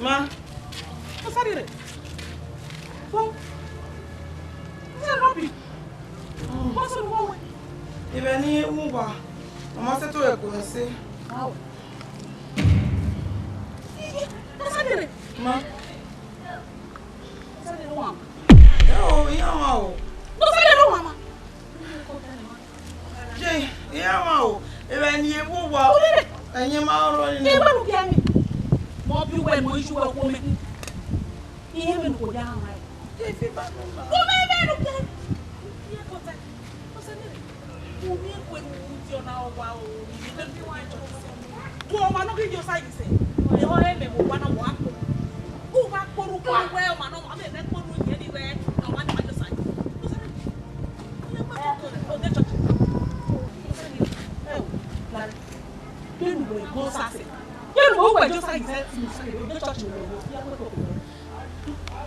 Ma, Nosariere. Well, is that happy? What's wrong with you? Even here, Muba. Mama said to her, go and say. How? Nosariere. Ma. Nosariere, Mama. Oh, yeah, Mama. Nosariere, Mama. Jay, yeah, Mama. Even here, Muba. And your mouth running. You want to get me? More you when you were a woman. Even go down right. If you back on my woman, you now, wow, you don't be white. Go on, look at your side. You are a one on one. Who back for who well, man, I'm in that one anywhere. No one on the side. You go sassy. You know what just like that. You don't touch me.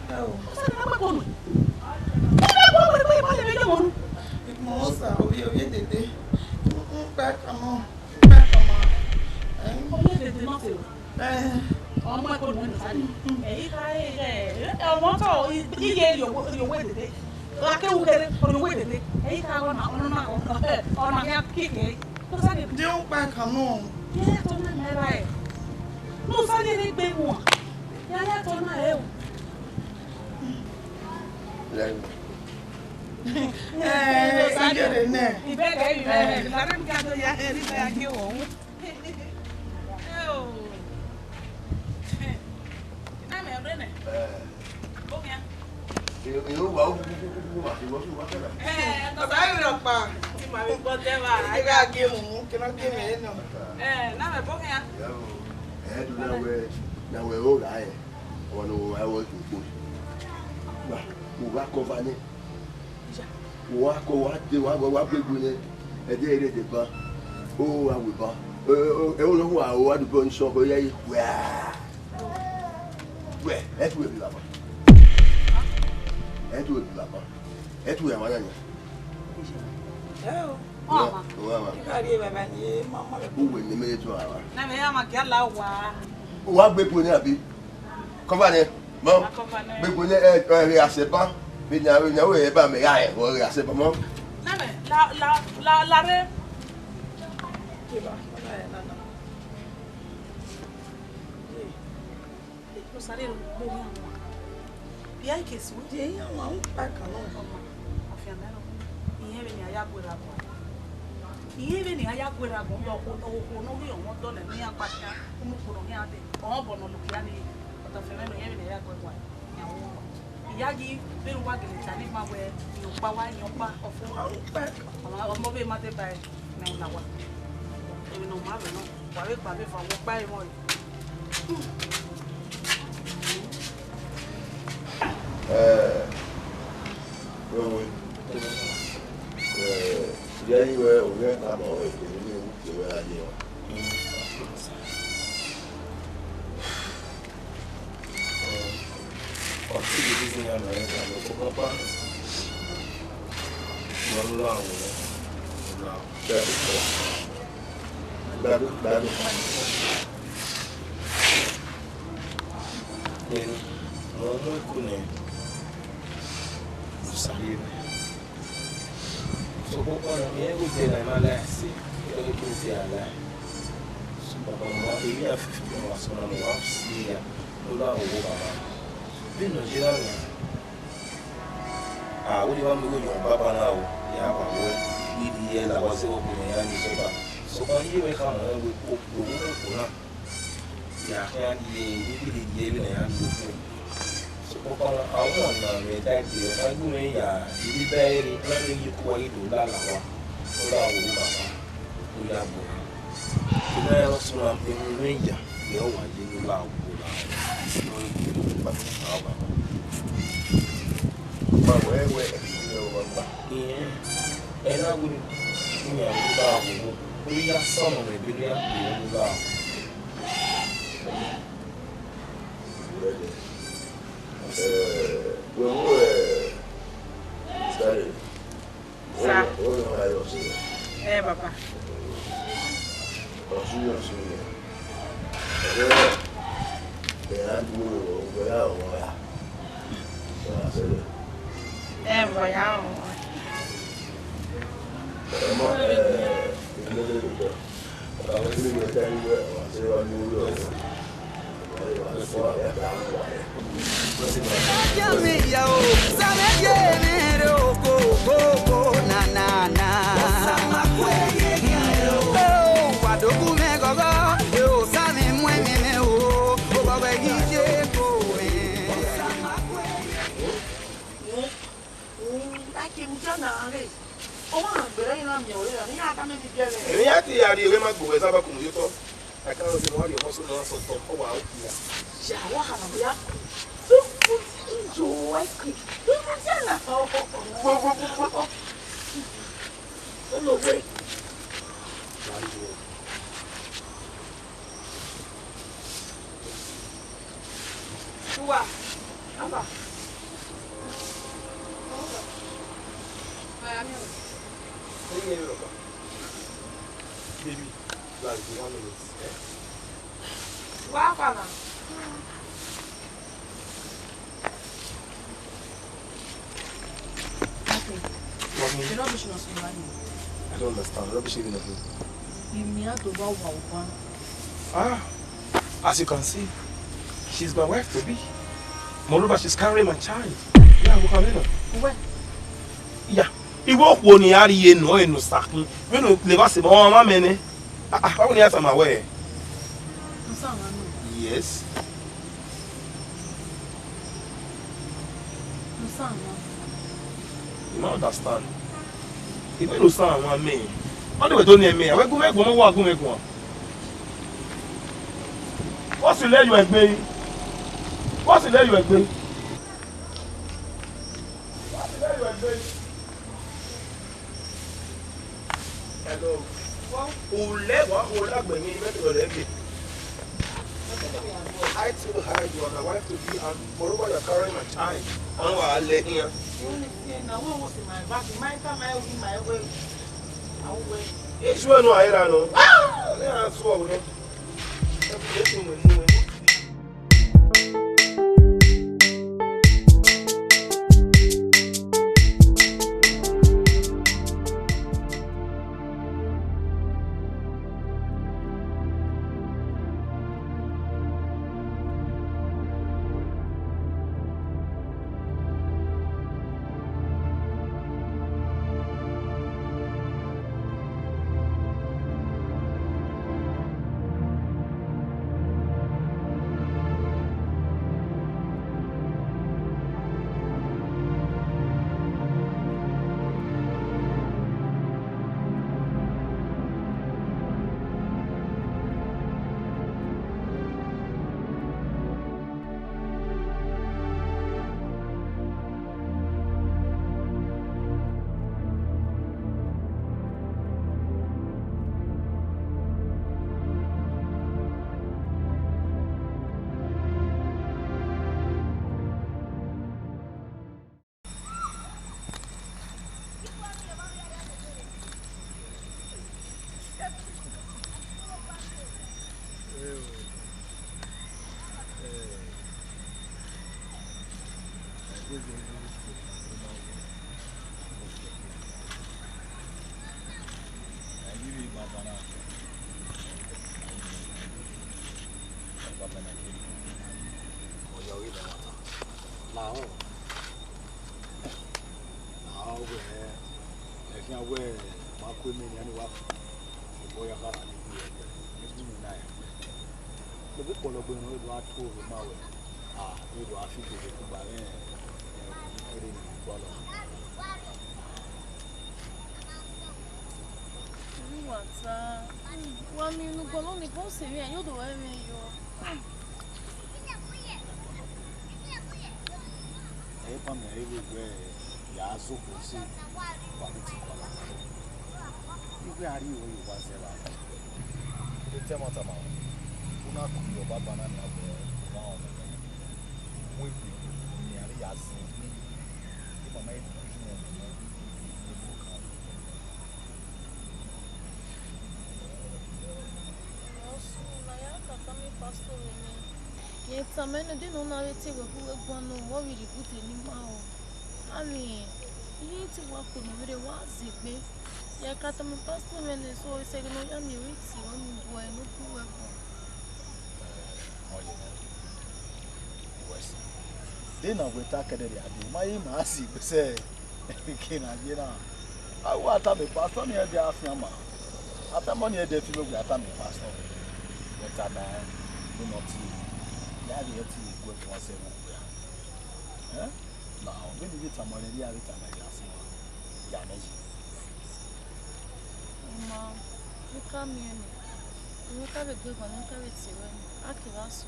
No. I'm going. Back, come on. Back, come on. I'm not going to say. I want to eat your way today. I can't get it on the way today. Hey, I want on my hand kicking. Don't back, come on. Yeah, don't let right. No, I didn't big one. Yeah, that's on my head. I get it now. You better let him get your head in there. You home. Oh, I'm a runner. Okay. You won't. I don't know. I got give him. Cannot give me no. Now a book here. Now we're all right. Oh, no, I was to push. Walk over it. Walk over the walk with it. A day at the bar. Oh, I will bar. Oh, I don't know who I want to burn so where? Where? That will be lava. That will be lava. That will be lava. Oh, Mama. Who will the minute to our? I'm a gala. What big will there be? Come on in, Mom. Big will there I said, Mom. We never know about me. I will I said, Mom. La. Even I have with a go, no, we don't done and me and Pasha, who put on here, all born on Luciani, but the family having a good one. Yagi, Bill Wagon, and if my way, you power in your back of a mobile matter by 9 hours. Even no matter, no, why if I walk by more. Anywhere we went, I'm always going to so what every day I'm a lassie, you don't get to a lie. So we have 50 was on the off sea, no longer over. Been no general. What do you want me to go to Papa now? Yeah, I will. The I was open and paper. So on here we come with Oku. Yeah, and the even a so I want to thank you. I do me, you very planning you quite to Lalawa. We are going. I also am in Ranger. No one didn't allow. And I would we are some of it, we are started. Papa. I don't understand. Rubbish even of as you can see, she's my wife to be. Moreover, she's carrying my child. Yeah, we can leave her. Where? Yeah. He walk when he had here no in no stack. When you never say, "Oh, my man." How many years am I aware? Yes. You don't understand. If you don't understand one man, what do we do near me? Where go? What's the name you explain? What's the name you explain? Hello. I too hard you are my wife to be, and moreover you're carrying my child. I'll let here. It's well no I don't know. I swear. Yes, I mean, I didn't know it was one of what we put anymore. I mean, you need to work on the was it. Yeah, cut them past them and so I say, no, I'm your wits, one boy, no poor. Then I will take it. My massy say, King, you know. I want to be pastor near the Afyama. After money, the people will have me pastor. But I do not see. That is go to us. Now, when you get some money, you have it. Mom, you come in. You have a good one, you have it. I can also.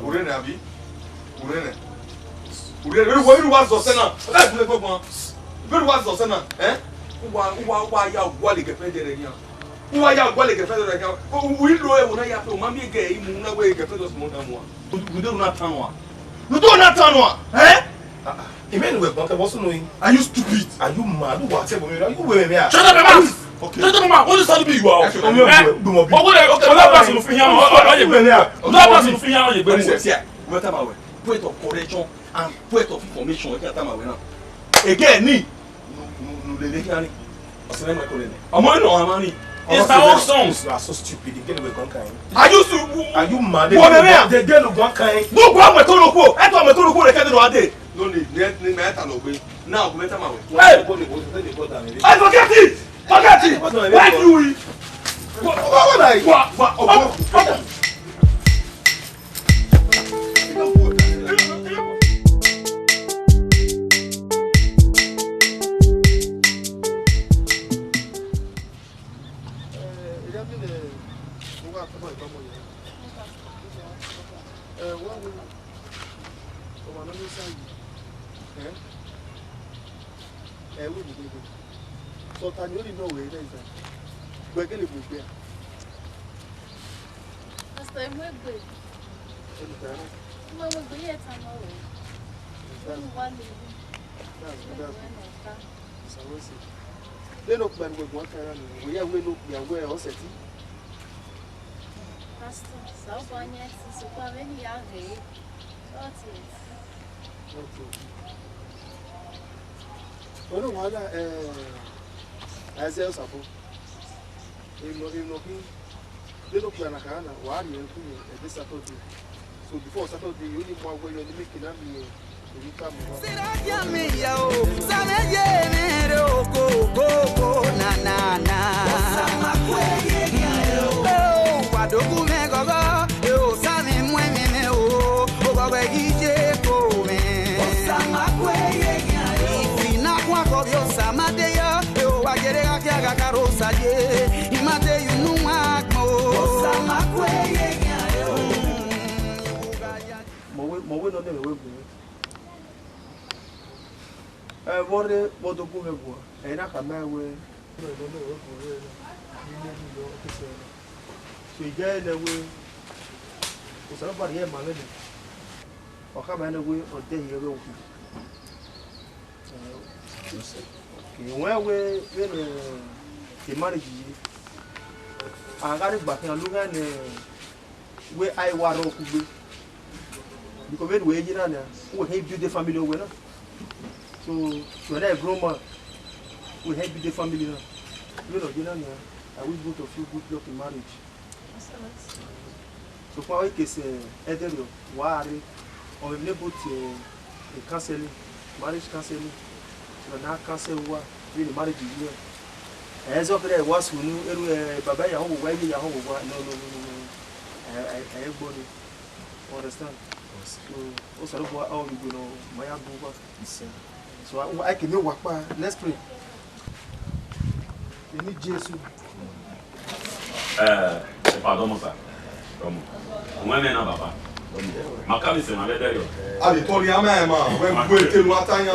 Urene abi. Urene. Urene wo iru wa zo se na. Let's go go. Iru wa zo se na, eh? Wa ya gwa le gefe de re yan. Wa ya gwa le gefe de re yan. O wi lo e wo na ya pe o ma mi ge imu na we gefe do smo da mo. We do not turn one. You do not turn one, eh? Even we want to also know. Are you stupid? Are you mad? Whatever. Are you we me? Shut up, man. Okay. Shut up, man. What is that be you are? Okay. That person who here. That person who here. You better say. We tell my point of correction and point of information. We tell my now. Again, ni. No le kiani. Oseme my colonel. Amani no amani. It's our songs. You are so stupid. The girl we gon kind. Are you mad? The girl we gon kind. No go am to loko. E to am to loko re ke do ade. No need. Ni me ta lo gbe. Now go better my way. Hey! I forget it. Forget it! Why do we? What are you? What? So can you really know where it is? We're going to be there. That's the way good. Mama, go yet, I'm away. They look when we want to we are we look where all set. Pastor, so one yes, so far many young day. What do as else apo in they look like a why you this Saturday. So before Saturday you need more way you make it me you come Mo no dem we what do go go e na ka na we so je le we o sa ba ye ma le o ka ma na we o de ye we o okay we the marriage agari gba kan lu ga ne we ai wa ro ku gbe because when we are now, we help build the family over now. So when I grow man, we help build the family now. You know, I will go to feel good luck in marriage. So for our case, either worry or we able to counseling, marriage counseling. So now counsel what really marriage is here. As of there was who knew Baba Yahu, why you Yahu, no. I everybody understand. So, also, how we go my above. So, I can know what. Let's pray. You need Jesus. Pardon, mon père. Comment est-ce que Makami se mabedere. Ali tori ama when we tell you atanya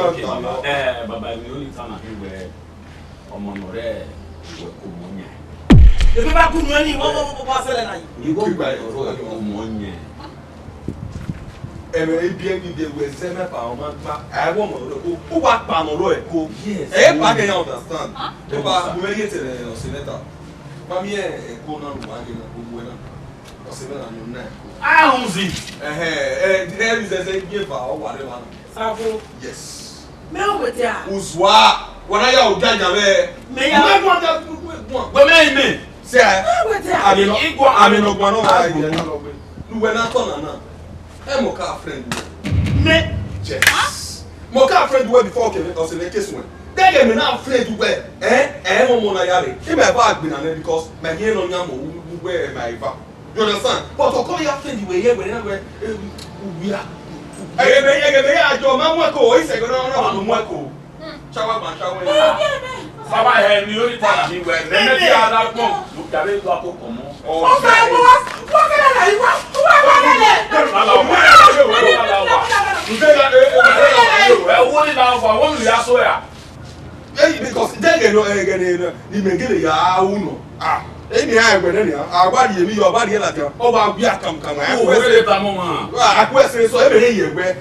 Baba mi only time I we omonore we komonye. Ebi ba kunu ani wo sele na yi. You go by komonye. Ebien ni de we zeme pa o ma I want mo o wa pa no ro e ko. Yes. E pa can you understand? E pa bu me yete no senator. Mami e ko na no ma ge na ko bu na. O se na no na. Ah, onzi. There is a give or whatever. Safo. Yes. Me o wetia. Uzwa. Wana ya ojaja be. Me ya. We me. Say wetia. Amino gbanu wa ye na lo be. Luwe na to na na. E mo ka friend. Me. Yes. Mo ka friend we before ke o se le case one. Then get me now friend we. Mo na yare. E me ba agbina na because me here no nya mo we my va. You understand? But to call your friend the way here when we are. I do my work. Oh, he's going on work. Chawa man, chawa. Baba he ni only time he we. Then the other one. Look at it, go come on. O ka mo wa ka na yi wa. Wa le. Because then you mengele ya uno. Emi a egbe ni agba di emi yo ba di la kan o ba gbi akam kan O we le ta mo ma. Akwese so ebe ye egbe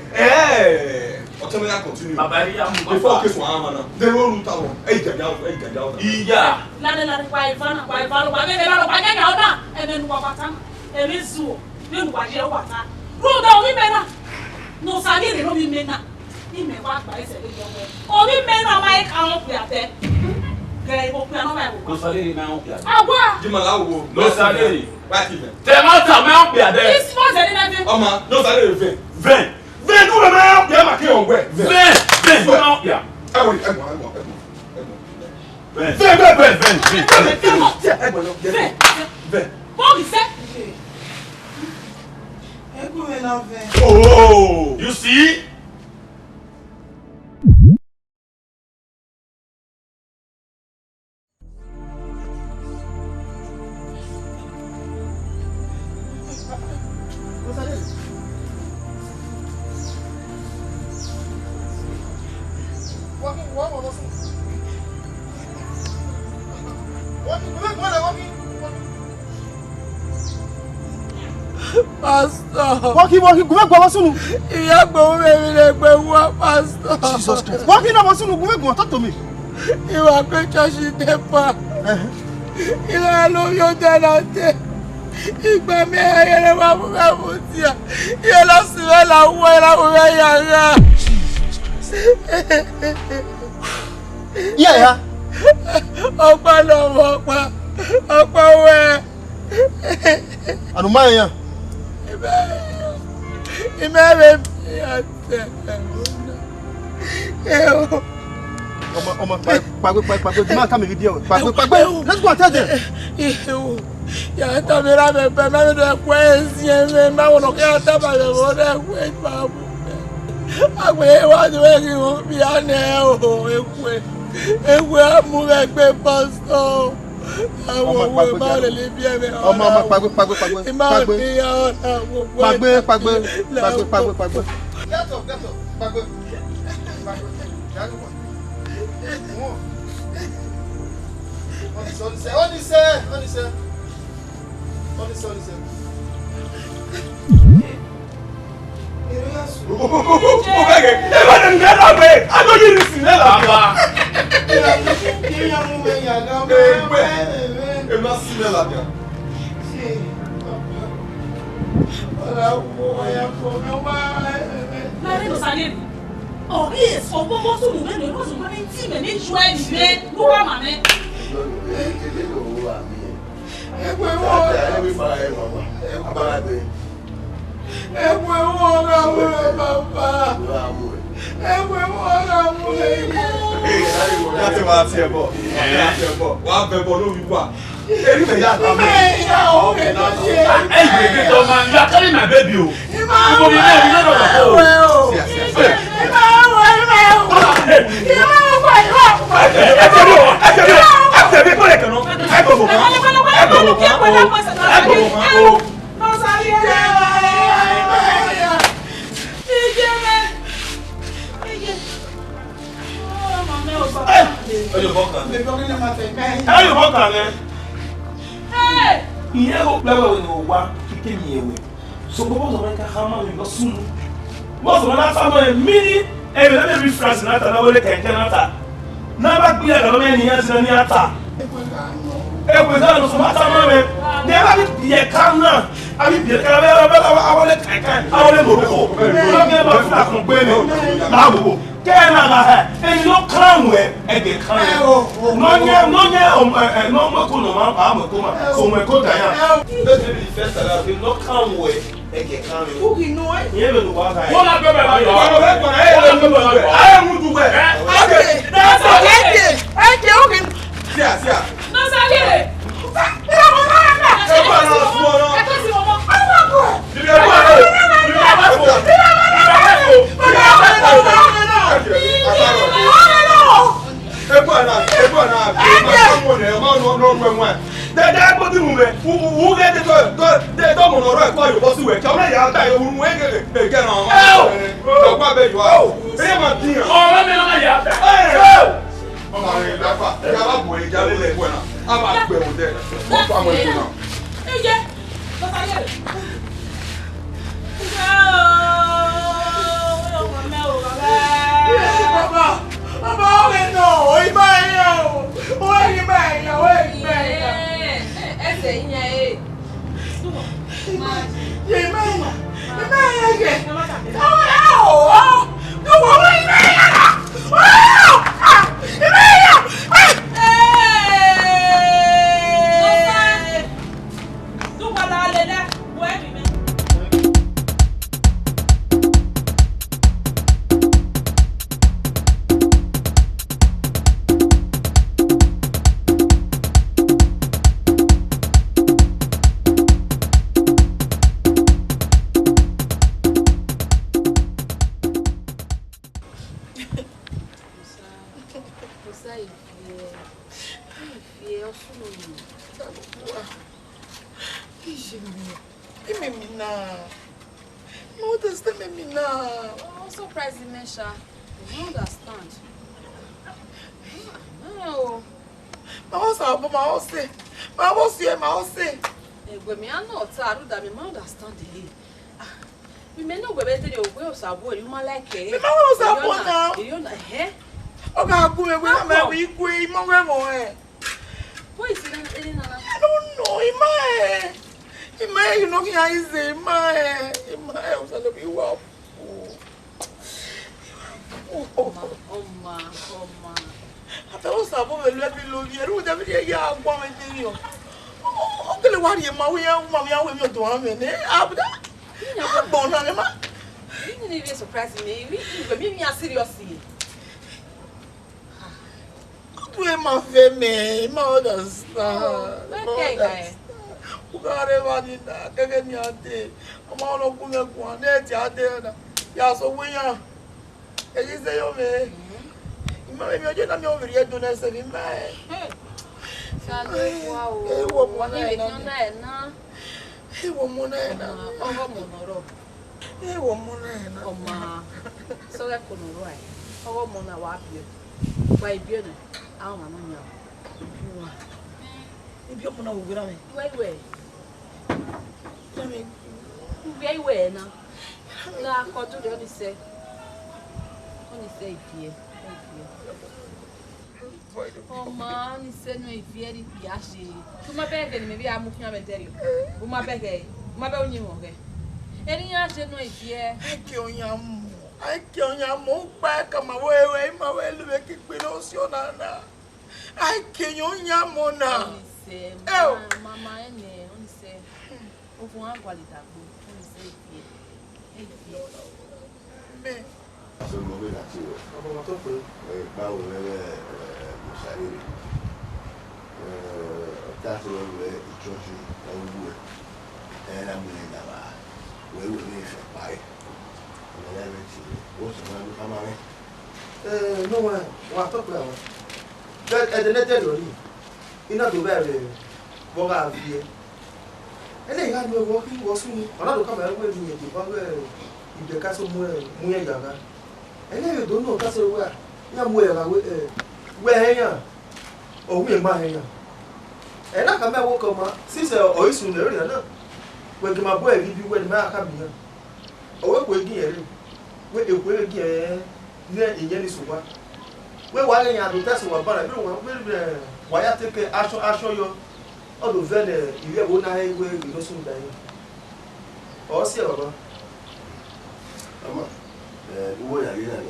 o tell me that continue. Babari ya mu before case one mana they roll out awon e jaja iya la kwa ivana kwa be la kwa nya oda e me nu kwa pata e me zuo me nu kwa je wata ro da o mi me na Nosariere no mi me na ni me kwa gba ese le yo o mi me na mai ka won pe ate ke mo pe no mai wo Nosariere na o pia. agwa di mala wo Nosariere right even te ma ta me o pia de. isi mo se ni na fi o ma Nosariere vin Vem do me o pia ma ke on we vem ma o pia. Vem. Bom, isso é. Oh, You see? Pastor. Walking, go soon. Yeah, go Pastor. Jesus Christ. Walking up soon, go talk to me. You are going to church in the park. You are alone, you're dead. Igba mi ayere wa mu tia. Ye lo si we la wo la wo ya. Yeah. Opa lo mo pa. Opa we. Anu ma yan. Imere ya te. Ọmọ pagbe ma come video. Pagbe. Let's go and tell them. Ya ta mira me pe me do kwesi me ma wono ke ta ba le wo de kwe ba bu. Agbe wa do e ki wo bi ane o eku amu me pe pastor. Awo wo ma le le bi e me. Ọmọ pagbe. Pagbe. Get up. Pagbe. Onise. Oh yes, on peut voir tout le monde, nous sommes intimes, mais jouer, nous va maner. Oye bokan. Me bokan na ma fe. Oye bokan ne. Hey! Iye ho plawe we no wa kike mi ewe. So bobo zo man ka hama mi go sunu. Mo zo na fa mo mini e be na be France na ta na wole kenken na ta. Na ba gbe ya ga me ni ya ti na ni ata. E ko da no so ma ta mo me. Ne ba bi ye kan na. Abi bi ka be awole kenken. Awole moroko. Mo ge ba fa kun gbe ni. Na bo. Kena na ha. E no kan we e de kan. No nya no mo ko no ma pa mo ko ma. So mo ko da ya. Be first ala bi no kan we e de kan. Who you know it? Ye be no wa ha. Wọ́n lábẹ́ bẹ̀rẹ̀ ayọ̀. Wọ́n lábẹ́ bẹ̀rẹ̀ ayọ̀. Ayọ̀ mu du we. Okay. That's okay. Okay. Sia. Nosariere! E ba na so no. Bi be ba no. Bi be ba so. Dada gbọ́dọ̀ mú mẹ́, wú gẹ́ dé tó mọ̀ lọ́rọ̀ ẹ̀kọ́ yóò bọ́ sí wẹ̀ kí ọmọ ìyá ta ìwú mú ẹ̀gẹ́ gẹ́ràn ọmọ ọ̀pá bẹ́ẹ̀ yọ ọ́. Ẹ̀yẹ́ máa dín yàn. Ọ̀rọ̀ mi lọ́mọ yà bẹ̀. Ọmọ rẹ̀ ìdáfà, ẹ̀yà bá bọ̀ ẹ̀já lélẹ̀ ẹ̀kọ́ náà, á máa gbẹ̀wò dẹ̀, wọ́n fà mọ́ ẹ̀kọ́ náà. Ije! Nosariere! Baba, okay, no. Oyi ba ya o. Oyi ba ya. Ese inya e. Ye ma ya. Ye ma ya ke. Oh. No wo yi ba ya. Oh! Ye ma ya. Tu wala lele, wo e bi me. Oh, surprising, Mesha. You don't understand. No. Ma o se. When me are not tired, that me understand the way. We may not be better the way of Sabo. You might like it. Me ma o Sabo now. You know, eh? Oga ku me we ku e mo we mo e. Who is it? I don't know. Ima, you know what I say, Ima, I was a little bit well. Oma. I thought I was a little bit low here. Who the video you are going to do? Oh, the one you my way, Mamma, when you're doing it. I'm born on him. You didn't even surprise me. We are seriously. Where my family, mothers. Okay, Ugare wani na kege ni ate ọmọ ọlọ́kùnrin ẹ̀kùn ní ẹ̀tì adé ẹ̀nà yàsọ wíyàn èyí ṣe yóò mẹ́ ìmọ̀ èmi ọjọ́ náà mi ò rí ẹ̀dùn ẹsẹ̀ mi mẹ́ ẹ̀. Èèwọ̀ mú náà ẹ̀ náà. Èèwọ̀ mú náà ẹ̀ náà. Ọwọ́ mọ̀ nọ̀rọ̀. Èèwọ̀ mú náà ẹ̀ náà. Ọmọ sọ́rẹ́ kò nọ̀rọ̀ ẹ̀. Ọwọ́ mọ̀ náà wà á bìọ́. Wà á bìọ́ nù. Àwọn màmá yàn. Ibi ọmọ náà wò gbéra mi. Wẹ́wẹ́. Wẹ́wẹ́ náà. Náà kọjú rẹ̀ ó ní sẹ́ ìfìyẹ́. Ọmọ ní sẹ́nu ìfìyẹ́ ní ìyá ṣe. Tó má bẹ́ẹ̀ gẹ̀ ni mi bí a mú fún àmì tẹ́lẹ̀. Ó má bẹ́ẹ̀ gẹ̀ má bẹ́ẹ̀ ó yin wọ̀n gẹ̀. Ẹni yá ṣe nu ìfìyẹ́. Ai que onha mo pa kama wewe ima welu be kikpe no si onana. Ai que onha mo na. Mama ene oni se o fun an quality agbo oni se ifie Me so mo be láti wo Ọmọ tó pé báwo lẹ́wẹ̀ Nosariere ọ̀tá tó lẹ́wẹ̀ ìjọ́jú ẹ̀wù ẹ̀ ẹ̀rọ mi lè dàbà wẹ́wù ní ìfẹ́ parí ọ̀nà lẹ́wẹ̀ tí ó sì máa ń ká máa rẹ̀. no wa tó pé àwọn ẹ̀dẹ̀lẹ́tẹ̀ lórí iná tó bẹ̀rẹ̀ bọ́gà àbíyẹ eléyìí á lo ẹwọ́ kí wọ́n sún ní ọ̀nà tó kàmà ẹ̀rọ ní èdè bá bẹ̀rẹ̀ ìjẹ̀ká sí mú ẹ̀ yàrá eléyìí tó náà kásẹ̀ wá ní àmú ẹ̀rọ àwẹ̀ where here? Oh, we are here. And I come walk on my sister or is soon earlier. When my boy give you when my come here. Oh, we're getting where you will get near in Yenisua. Where why you have to test what but everyone will why I take a show you all the venom you have one eye where you know soon die. Or see over. What are you here?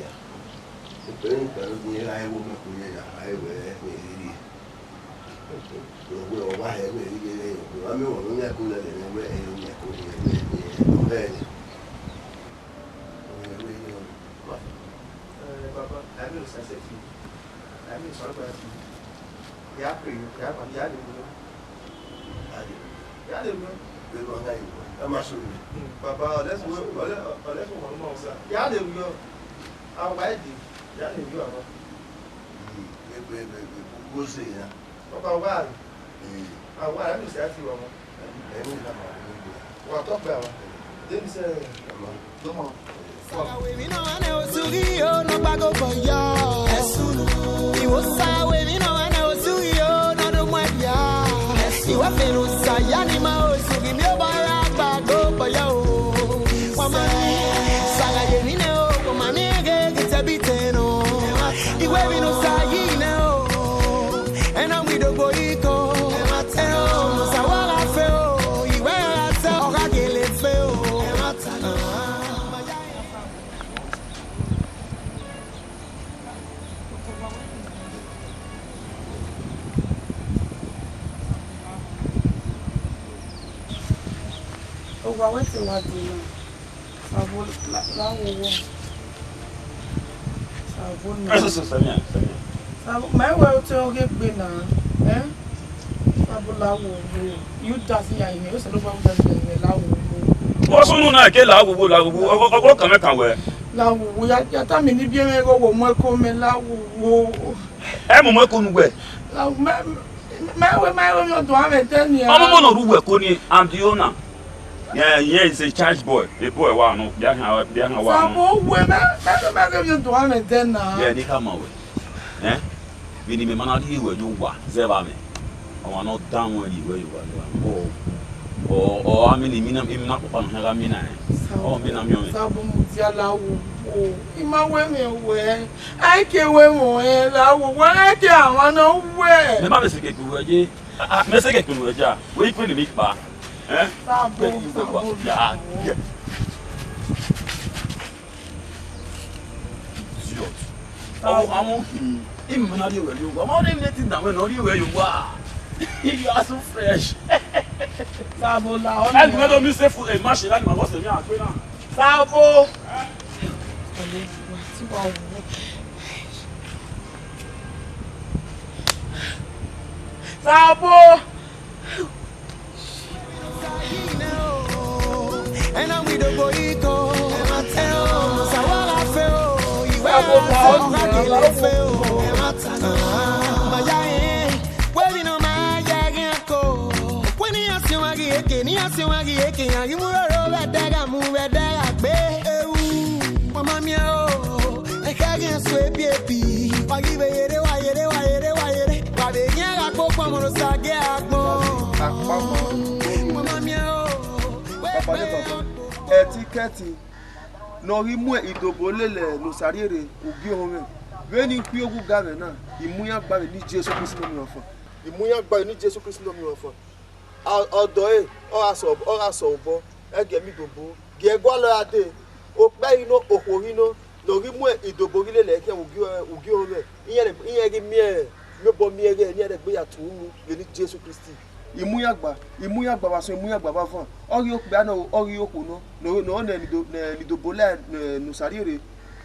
The pain can be I will make you I will. Why have we? I mean, we're not good at it. Papa, I will say it. I mean, sorry about you. Yeah, yeah, I'm sure. Papa, let's go. Let's go. Yeah, there we go. I'll wait. Yeah, there you go. We'll see. Papa, why? I will say to you. What talk about? Didn't say, come on. We know I know Sugio, no bago for ya. He was away, we know I know Sugio, no do my ya. You are Venus, Sayani Mao, Sugi, your bago for ya. Mama, Salayino, Mamma, it's a biteno. You have no Sayino, and I'm with the boyco. And Sawara fell, you were at Oragale fell. Over what you want to know. My well to get Benin, eh? You does here, you said about the What's on I get out of come away? Now, we are coming to be a go more come and law. I'm a welcome way. My to have a 10 years. I'm not who work on it. I'm the owner. Yeah, it's a charge boy. The boy, one, young, some women, to have a 10 now. Yeah, they come away. Eh? We need man out here where you are. Zevame. I want not down where you are. Or I mean, I'm not upon her. I mean, oh, my women wear. I can't wear more. I can't no way. The mother said, Message to Raja. Wait for the big bar. Eh? Yeah. Oh, I'm even not where you are. I'm letting down where you are. You are so fresh. Sabo la I never miss a food and machine like my boss. Sabo. Sabo. And I'm with the boyco. Sawara fell, you were we know my Yago. When he has you again, he has you again. You were over there, move there, Mamma mia, I can't sweep baby. I give it away. But they can't go from the saga. Mamma mia, etiquette. No, he moved it to Bolele, Nosariere, UKUOMOSE. When you feel good governor, he moved by the Jesus Christ no me offer. He moved by the Jesus Christ no me offer. Although, or a sober, I get me to boo, get Guala day, Obaino, Ohoino, no, he moved it to Bolele, UKUOMOSE. He had a mere, no bomb again, near the Bia to the Jesus Christ. Imuyagba was Imuyagba for all your piano, all your kuno, no, the bola, Nosariere,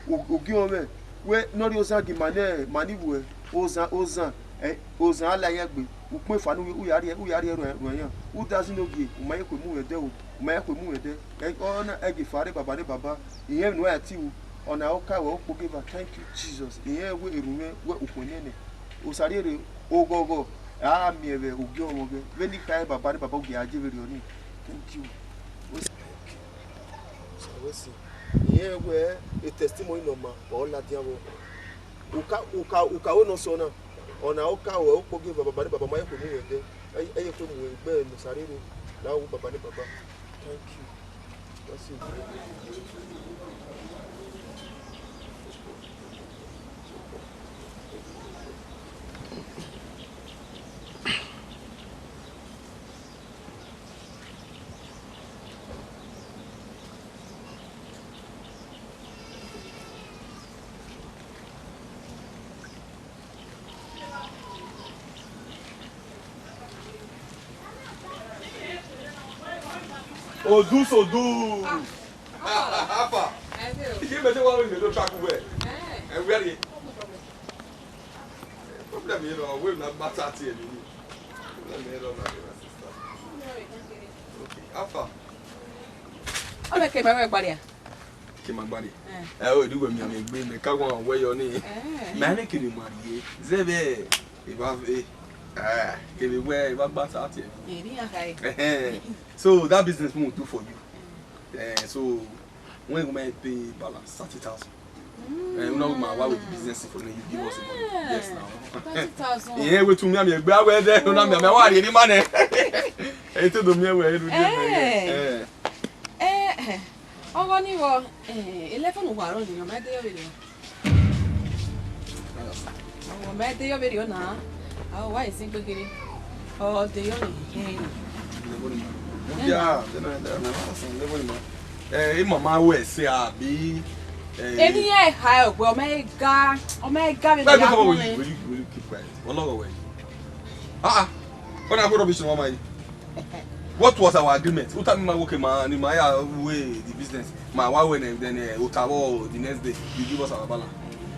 UKUOMOSE, where Noriosa Mani, Oza, Layagbe, who put Fanu, who are who doesn't know you, who may move a devil, may move a day, and honor Eggy Fare Baba, he have no idea on our car, thank you, Jesus, here we remain where Upunene, Nosariere, go. Ah, me UKUOMOSE. When you cry Baba, thank you. So we see. Here where a testimony no man, all that diabo. uka ono sona ona oka we opoge baba baba mai ko mu ede eye ko mu egbe Nosariere na wo baba baba. Thank you. That's it. Odu. Apa. You better want to go track away. And where are problem, you know, we're not matter here. Okay, Apa. I'm okay, everybody. My body. I do when you bring the car on where your name. Mannequin money. Zebe. If I give it where what bats out here. So that business won't do for you. So when we might pay balance 30,000. And now my wife with business for you give us money. Yes now. 30,000. Yeah, we to me I'm a where there no me want any money. It to me where do Oh, ni wo 11 wa ro ni o me de yo video. O me de yo video na. Oh, why is it good? Oh, the only. Yeah, Mama will say, be any high, Omega, will you keep quiet? One other way. When I go to my what was our agreement? Who told me my working man in my way, the business, my wife, and then Ottawa the next day, you give us our balance.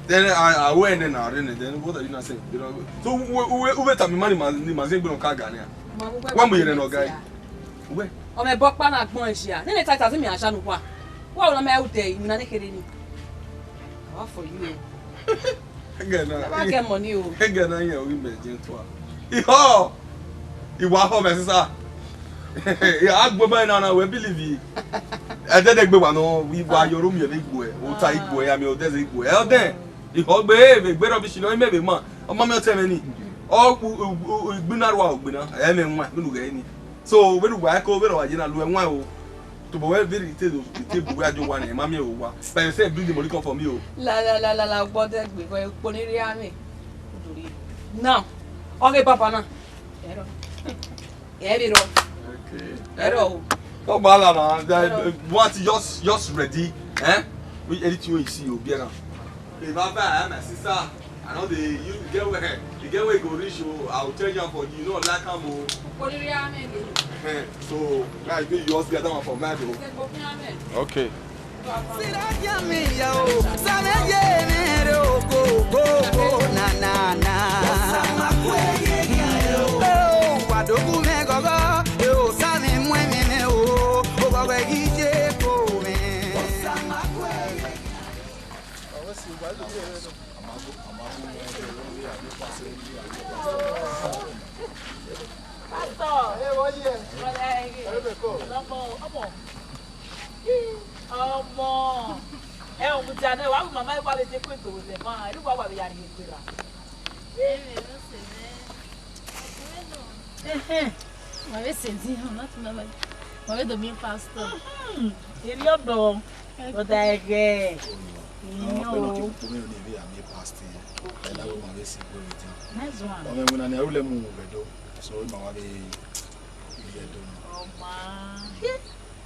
Then I went and I ran, and then what are you not saying? You know, so who better money man say on Kagania? One million or guy. Where? On my book pan at Monshia. Then it takes me a shanua. Well, I'm out there, you're not kidding. How for you? Again, I get money. Again, I hear women gentle. Oh, you want home, sister. Yeah, I go by now, we believe you. I didn't go on, we buy your room, your big boy, or tight boy, I'm your desert boy. Out there. The whole baby, better be she know maybe man. A mamma tell me. Oh, we not walk, we know. I mean, look at any. So, when we go over, I didn't know why to be well very little the table where you want a mammy over. But you said, bring the money come from you. La, what that we go, Pony. Now, okay, Papa. Okay. Hello. Oh, Malana, what just ready, eh? We anything you see, you be around. If I buy my sister, I know you get where go reach you, I'll tell you for you know like I'm so now you just get that one for me. Okay.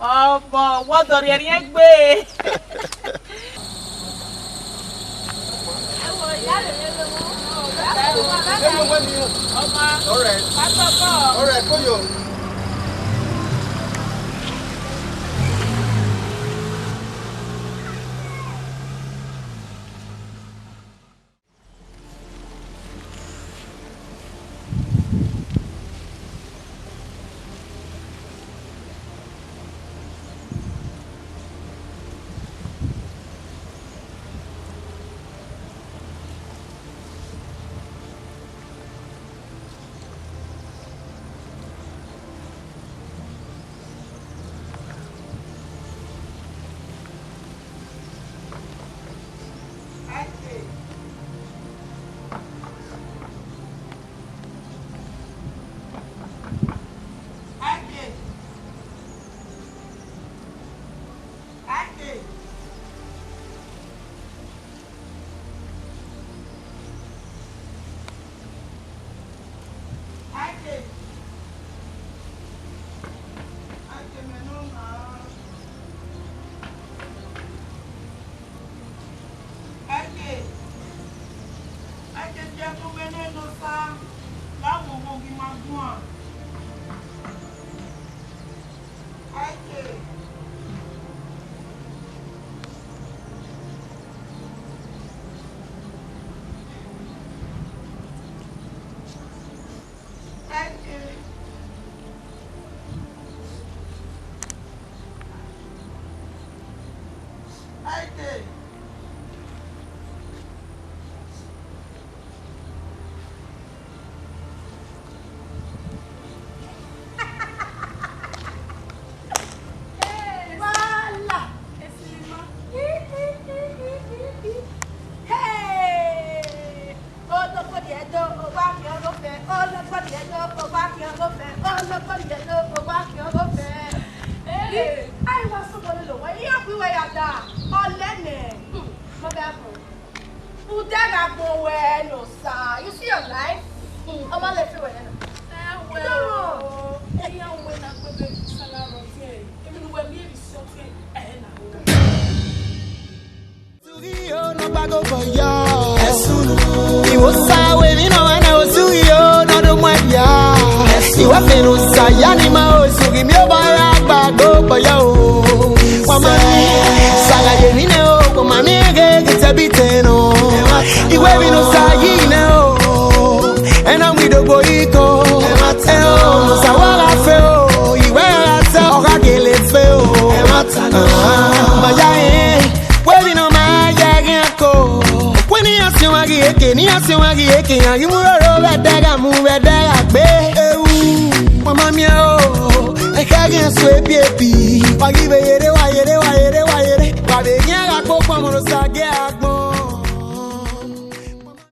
Oh, what are you doing? All right, for you. to Benin no sa. La mo mo gi ma gwan. Aike. You see your life? I'm all left with it. No bago for ya. He was away, you know, and I was to you, not the one ya. You were famous, Yanima, so give me a bago for you. Mama, Saga, you know, my nigga, it's a bit, no. You were no Saga, no. And I'm with the boy, go. Oh, Sawara fell, you were at Saga, Gale fell. Ni asiwagi eke ya imuro bedega mu bedega gbe ewu mama mi o e ka gen so ebi wagi be yere wa yere wa be yen ga popo mo lo sage agbon